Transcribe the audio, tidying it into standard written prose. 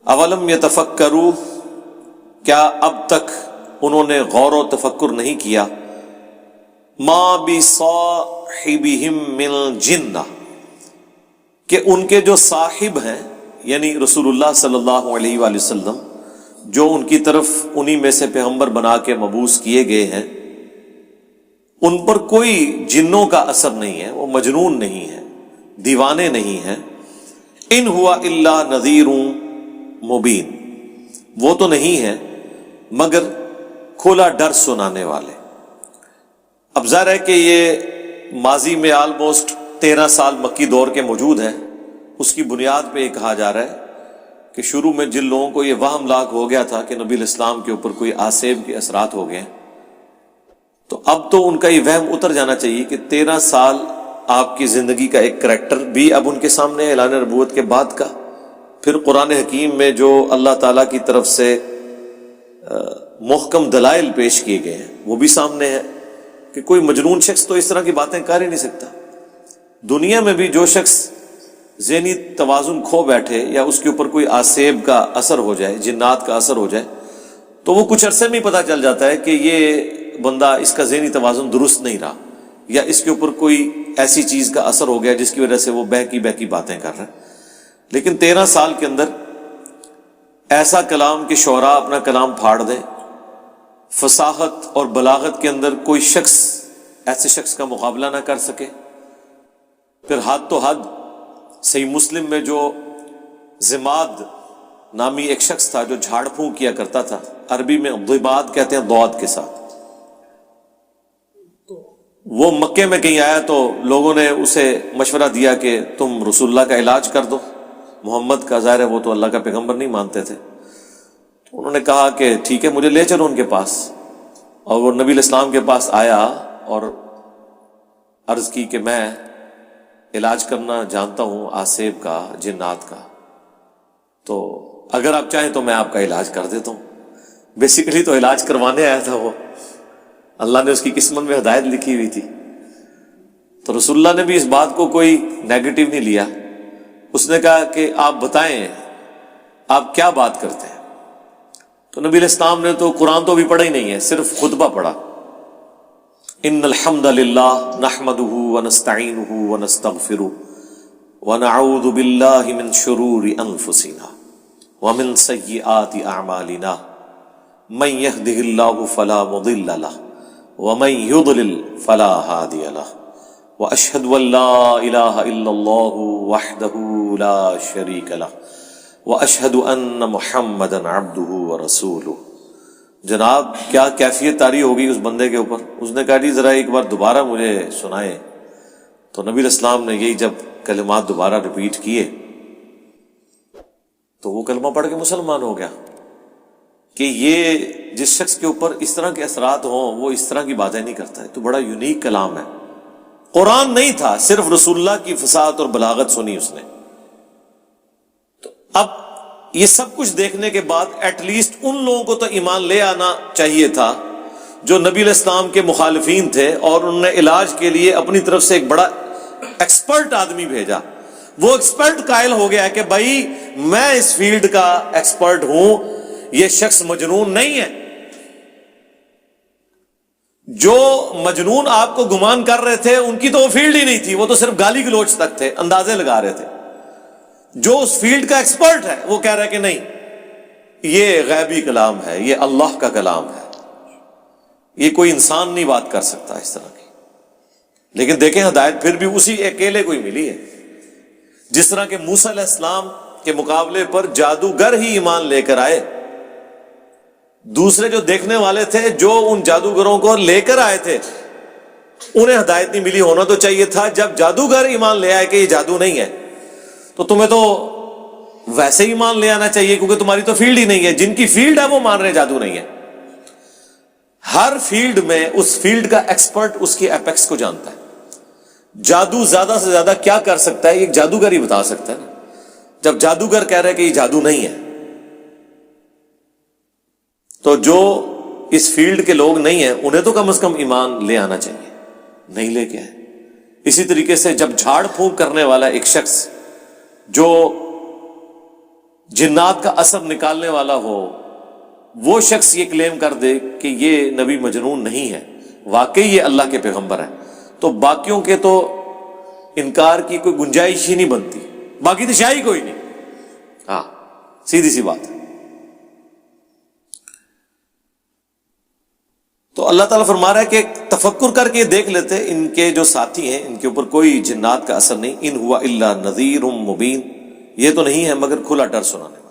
اولم یتفکروا، کیا اب تک انہوں نے غور و تفکر نہیں کیا، ما بصاحبہم من جنہ، کہ ان کے جو صاحب ہیں یعنی رسول اللہ صلی اللہ علیہ وآلہ وسلم، جو ان کی طرف انہی میں سے پیغمبر بنا کے مبعوث کیے گئے ہیں، ان پر کوئی جنوں کا اثر نہیں ہے، وہ مجنون نہیں ہے، دیوانے نہیں ہیں۔ ان ہوا الا نذیر مبین، وہ تو نہیں ہے مگر کھلا ڈر سنانے والے۔ اب ظاہر ہے کہ یہ ماضی میں آلموسٹ 13 سال مکی دور کے موجود ہیں، اس کی بنیاد پہ یہ کہا جا رہا ہے کہ شروع میں جن لوگوں کو یہ وہم لاحق ہو گیا تھا کہ نبی الاسلام کے اوپر کوئی آسیب کے اثرات ہو گئے، تو اب تو ان کا یہ وہم اتر جانا چاہیے کہ 13 سال آپ کی زندگی کا ایک کریکٹر بھی اب ان کے سامنے اعلان نبوت کے بعد کا، پھر قرآن حکیم میں جو اللہ تعالیٰ کی طرف سے محکم دلائل پیش کیے گئے ہیں وہ بھی سامنے ہے کہ کوئی مجنون شخص تو اس طرح کی باتیں کر ہی نہیں سکتا۔ دنیا میں بھی جو شخص ذہنی توازن کھو بیٹھے یا اس کے اوپر کوئی آسیب کا اثر ہو جائے، جنات کا اثر ہو جائے، تو وہ کچھ عرصے میں ہی پتہ چل جاتا ہے کہ یہ بندہ، اس کا ذہنی توازن درست نہیں رہا، یا اس کے اوپر کوئی ایسی چیز کا اثر ہو گیا جس کی وجہ سے وہ بہکی باتیں کر رہا ہے۔ لیکن 13 سال کے اندر ایسا کلام کہ شعراء اپنا کلام پھاڑ دیں، فصاحت اور بلاغت کے اندر کوئی شخص ایسے شخص کا مقابلہ نہ کر سکے۔ پھر حد تو حد، صحیح مسلم میں جو زماد نامی ایک شخص تھا جو جھاڑ پھونک کیا کرتا تھا، عربی میں ضباد کہتے ہیں ضاد کے ساتھ، وہ مکے میں کہیں آیا تو لوگوں نے اسے مشورہ دیا کہ تم رسول اللہ کا علاج کر دو، محمد کا، ظاہر ہے وہ تو اللہ کا پیغمبر نہیں مانتے تھے۔ تو انہوں نے کہا کہ ٹھیک ہے، مجھے لے چلو ان کے پاس، اور وہ نبی الاسلام کے پاس آیا اور عرض کی کہ میں علاج کرنا جانتا ہوں آسیب کا، جنات کا، تو اگر آپ چاہیں تو میں آپ کا علاج کر دیتا ہوں۔ بیسیکلی تو علاج کروانے آیا تھا وہ، اللہ نے اس کی قسمت میں ہدایت لکھی ہوئی تھی۔ تو رسول اللہ نے بھی اس بات کو کوئی نیگیٹو نہیں لیا، اس نے کہا کہ آپ بتائیں آپ کیا بات کرتے ہیں۔ تو نبی علیہ السلام نے تو قرآن تو بھی پڑھا ہی نہیں ہے، صرف خطبہ پڑھا، ان الحمد للہ نحمده ونستعینه ونستغفره ونعوذ باللہ من شرور انفسنا ومن سیئات اعمالنا من يهده الله فلا مضل له ومن يضلل فلا هادي له واشهد ان لا اله الا الله وحده لا شريك له واشهد ان محمدا عبده ورسوله۔ جناب کیا کیفیت طاری ہوگی اس بندے کے اوپر۔ اس نے کہا جی ذرا ایک بار دوبارہ مجھے سنائیں۔ تو نبی علیہ السلام نے یہی جب کلمات دوبارہ ریپیٹ کیے تو وہ کلمہ پڑھ کے مسلمان ہو گیا کہ یہ جس شخص کے اوپر اس طرح کے اثرات ہوں وہ اس طرح کی باتیں نہیں کرتا ہے، تو بڑا یونیک کلام ہے۔ قرآن نہیں تھا، صرف رسول اللہ کی فصاحت اور بلاغت سنی اس نے۔ تو اب یہ سب کچھ دیکھنے کے بعد ایٹ لیسٹ ان لوگوں کو تو ایمان لے آنا چاہیے تھا جو نبی علیہ السلام کے مخالفین تھے، اور انہوں نے علاج کے لیے اپنی طرف سے ایک بڑا ایکسپرٹ آدمی بھیجا۔ وہ ایکسپرٹ قائل ہو گیا کہ بھائی میں اس فیلڈ کا ایکسپرٹ ہوں، یہ شخص مجنون نہیں ہے۔ جو مجنون آپ کو گمان کر رہے تھے ان کی تو وہ فیلڈ ہی نہیں تھی، وہ تو صرف گالی گلوچ تک تھے، اندازے لگا رہے تھے۔ جو اس فیلڈ کا ایکسپرٹ ہے وہ کہہ رہا ہے کہ نہیں، یہ غیبی کلام ہے، یہ اللہ کا کلام ہے، یہ کوئی انسان نہیں بات کر سکتا اس طرح کی۔ لیکن دیکھیں ہدایت پھر بھی اسی اکیلے کو ہی ملی ہے، جس طرح کہ موسیٰ علیہ السلام کے مقابلے پر جادوگر ہی ایمان لے کر آئے۔ دوسرے جو دیکھنے والے تھے، جو ان جادوگروں کو لے کر آئے تھے، انہیں ہدایت نہیں ملی۔ ہونا تو چاہیے تھا جب جادوگر ایمان لے آئے کہ یہ جادو نہیں ہے تو تمہیں تو ویسے ہی مان لے آنا چاہیے، کیونکہ تمہاری تو فیلڈ ہی نہیں ہے۔ جن کی فیلڈ ہے وہ مان رہے جادو نہیں ہے۔ ہر فیلڈ میں اس فیلڈ کا ایکسپرٹ اس کی ایپیکس کو جانتا ہے۔ جادو زیادہ سے زیادہ کیا کر سکتا ہے ایک جادوگر ہی بتا سکتا ہے نا۔ جب جادوگر کہہ رہے کہ یہ جادو نہیں ہے، تو جو اس فیلڈ کے لوگ نہیں ہیں انہیں تو کم از کم ایمان لے آنا چاہیے، نہیں لے کے آئے۔ اسی طریقے سے جب جھاڑ پھونک کرنے والا ایک شخص جو جنات کا اثر نکالنے والا ہو، وہ شخص یہ کلیم کر دے کہ یہ نبی مجنون نہیں ہے، واقعی یہ اللہ کے پیغمبر ہے، تو باقیوں کے تو انکار کی کوئی گنجائش ہی نہیں بنتی، باقی تو شاہی کوئی نہیں. ہاں سیدھی سی بات ہے. تو اللہ تعالیٰ فرما رہا ہے کہ تفکر کر کے دیکھ لیتے، ان کے جو ساتھی ہیں ان کے اوپر کوئی جنات کا اثر نہیں. ان ہوا الا نذیر مبین، یہ تو نہیں ہے مگر کھلا ڈر سنانے.